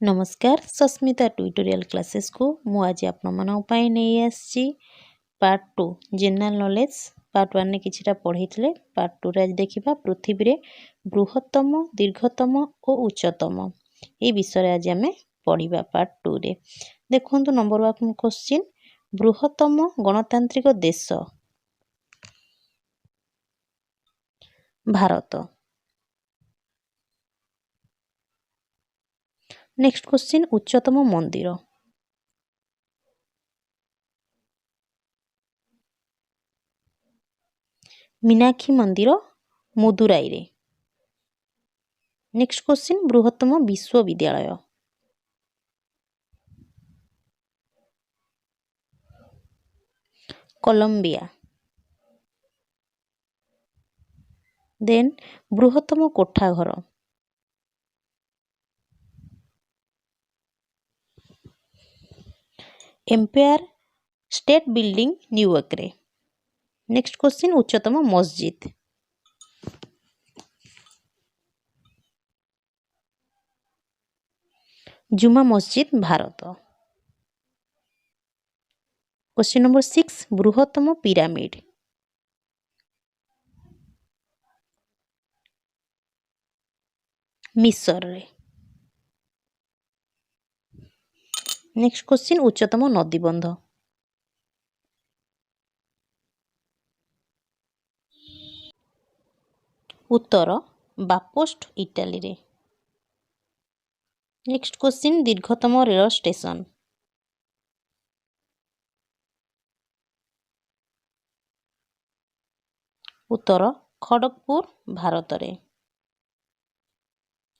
नमस्कार Sasmita tutorial classes को मु आज आपण नहीं आसी पार्ट 2 जनरल नॉलेज पार्ट 1 ने किछिटा पढ़ी पार्ट 2 रे आज देखिबा पृथ्वी रे बृहत्तम दीर्घतम और उच्चतम ये विषय आज आम पढ़ा पार्ट 2 रे देखु नंबर 1 क्वेश्चन बृहत्तम गणतांत्रिक देश भारत। नेक्स्ट क्वेश्चन उच्चतम मंदिर मीनाक्षी मंदिर मदुराई रे। नेक्स्ट क्वेश्चन बृहत्तम विश्वविद्यालय कोलंबिया। देन बृहत्तम कोठाघर एम्पायर स्टेट बिल्डिंग न्यूयॉर्क रे। नेक्स्ट क्वेश्चन उच्चतम मस्जिद जुमा मस्जिद भारत। क्वेश्चन नंबर 6 बृहत्तम पिरामिड मिस्र रे। नेक्स्ट क्वेश्चन उच्चतम नदीबंध उत्तर बापोस्ट इटाली रे। नेक्स्ट क्वेश्चन दीर्घतम रेल स्टेशन उत्तर खड़गपुर भारत रे।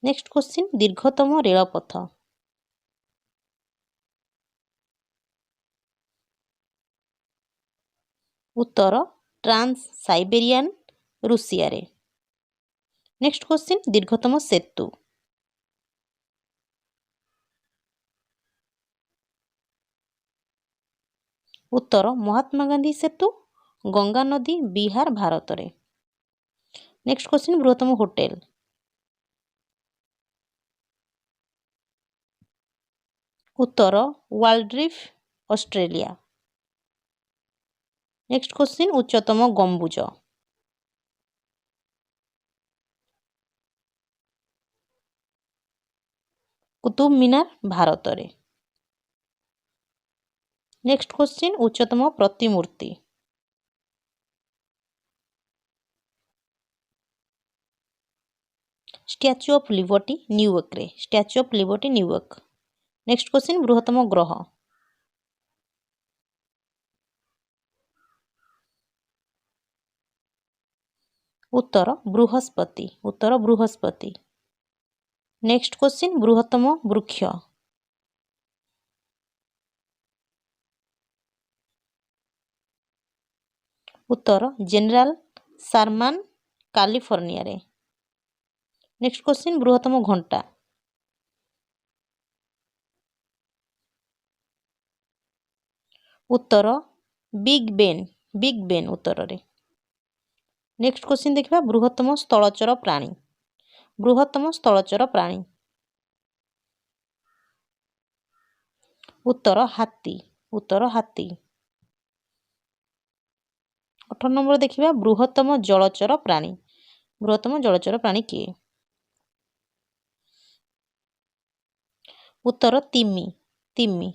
नेक्स्ट क्वेश्चन दीर्घतम रेलपथ उत्तर ट्रांस साइबेरियन रूसिया रे। नेक्स्ट क्वेश्चन दीर्घतम सेतु उत्तर महात्मा गांधी सेतु गंगा नदी बिहार भारत रे। नेक्स्ट क्वेश्चन बृहत्तम होटेल उत्तर वाल्ड्रिफ ऑस्ट्रेलिया। नेक्स्ट क्वेश्चन उच्चतम गंबुज कुतुब मीनार भारत रे। नेक्स्ट क्वेश्चन उच्चतम प्रतिमूर्ति स्टैच्यू ऑफ लिबर्टी न्यूयॉर्क रे। Statue of Liberty New York. Next question बृहत्तम ग्रह उत्तर बृहस्पति। उत्तर बृहस्पति। नेक्स्ट क्वेश्चन बृहत्तम वृक्ष उत्तर जनरल शारमान कैलिफोर्निया रे। नेक्स्ट क्वेश्चन बृहत्तम घंटा उत्तर बिग बेन उत्तर रे। नेक्स्ट क्वेश्चन देखिबा बृहत्तम स्थलचर प्राणी बृहत्तम स्थलचर प्राणी उत्तर हाथी। उत्तर हाथी। 18 नंबर देखिबा बृहत्तम जलचर प्राणी बृहत्तम जलचर प्राणी किए उत्तर तिमी तिमी।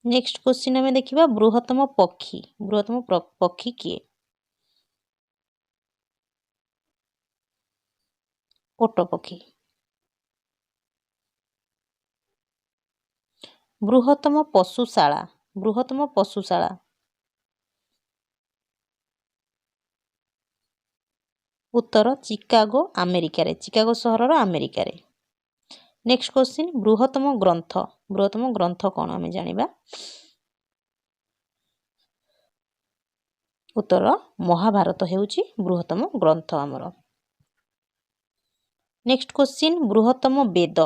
नेक्स्ट क्वेश्चन हमें देखिबा बृहत्तम पक्षी किए ओट पक्षी। बृहत्तम पशुशाला उत्तर चिकागो अमेरिका रे। चिकागो सहर अमेरिका रे। नेक्स्ट क्वेश्चन बृहत्तम ग्रंथ कौन आम जानिबा उत्तर महाभारत हेउची बृहत्तम ग्रंथ आमर। नेक्स्ट क्वेश्चन बृहत्तम वेद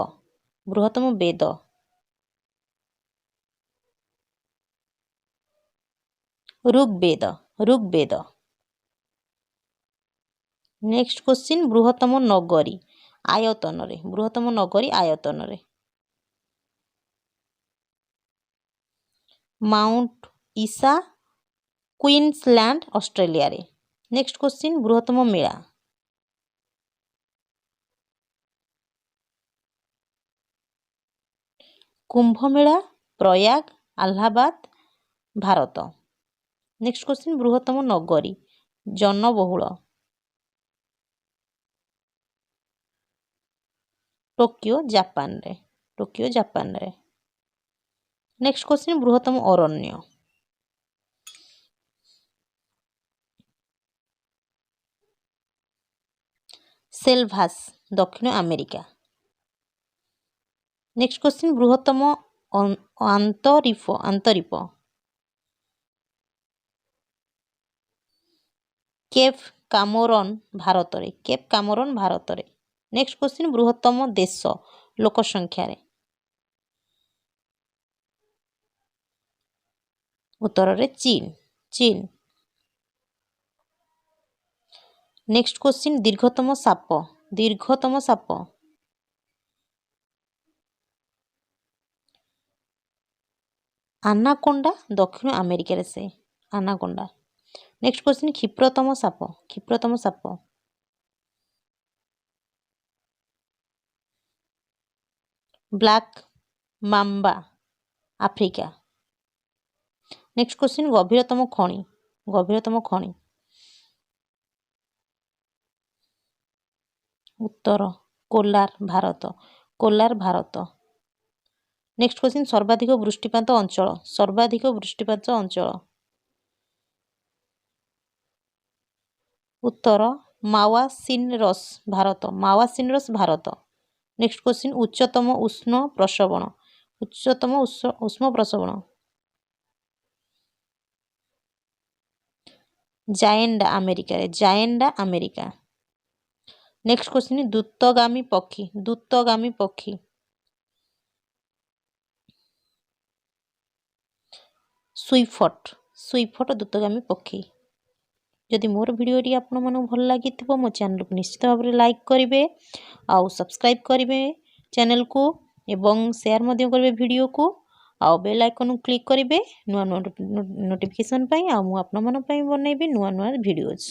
ऋग्वेद। नेक्स्ट क्वेश्चन बृहत्तम नगरी आयतन बृहत्तम नगरी आयतन माउंट ईसा क्वींसलैंड ऑस्ट्रेलिया रे। नेक्स्ट क्वेश्चन बृहत्तम मेला कुंभ मेला प्रयाग अलाहाबाद भारत। नेक्स्ट क्वेश्चन बृहत्तम नगरी जनबहुल टोकियो जापान रे। टोकियो जापान रे। नेक्स्ट क्वेश्चन बृहत्तम अरण्य सेल्भास दक्षिण अमेरिका। नेक्स्ट क्वेश्चन बृहत्तम आंतरिप केप कामोरन भारत रे। केप कामोरन भारत रे। नेक्स्ट क्वेश्चन बृहत्तम देश लोक संख्या रे उत्तर रे चीन। चीन। नेक्स्ट क्वेश्चन दीर्घतम साप दीर्घतम साप आनाकोंडा दक्षिण अमेरिका रे से आनाकोंडा। नेक्स्ट क्वेश्चन क्षिप्रतम साप क्षिप्रतम साप black mamba Africa. Next question गभीरतम खनि गभीरतम खनि उत्तर कोलार भारत कोलार भारत। नेक्स्ट क्वेश्चन सर्वाधिक वृष्टिपात अंचल सर्वाधिक वृष्टिपात अंचल उत्तर मावासिनरस भारत मावासिनरस भारत। नेक्स्ट क्वेश्चन उच्चतम उष्ण प्रसवण उच्चतम उष्ण प्रसवण जायेंडा अमेरिका रे जायेंडा अमेरिका। नेक्स्ट क्वेश्चन द्रुतगामी पक्षी सुइफट सुइफट द्रुतगामी पक्षी। जदि मोर भिडियोटी आपण मानक भल लगी मो चैनल को निश्चित भाव में लाइक करेंगे आउ सब्सक्राइब करेंगे चैनल को एवं शेयर मध्य करेंगे वीडियो को आउ बेल आइकन क्लिक करेंगे नुआ नुआ नोटिफिकेशन पाई आउ मु आपण मन पाई बनैबे नुआ नुआ वीडियोज।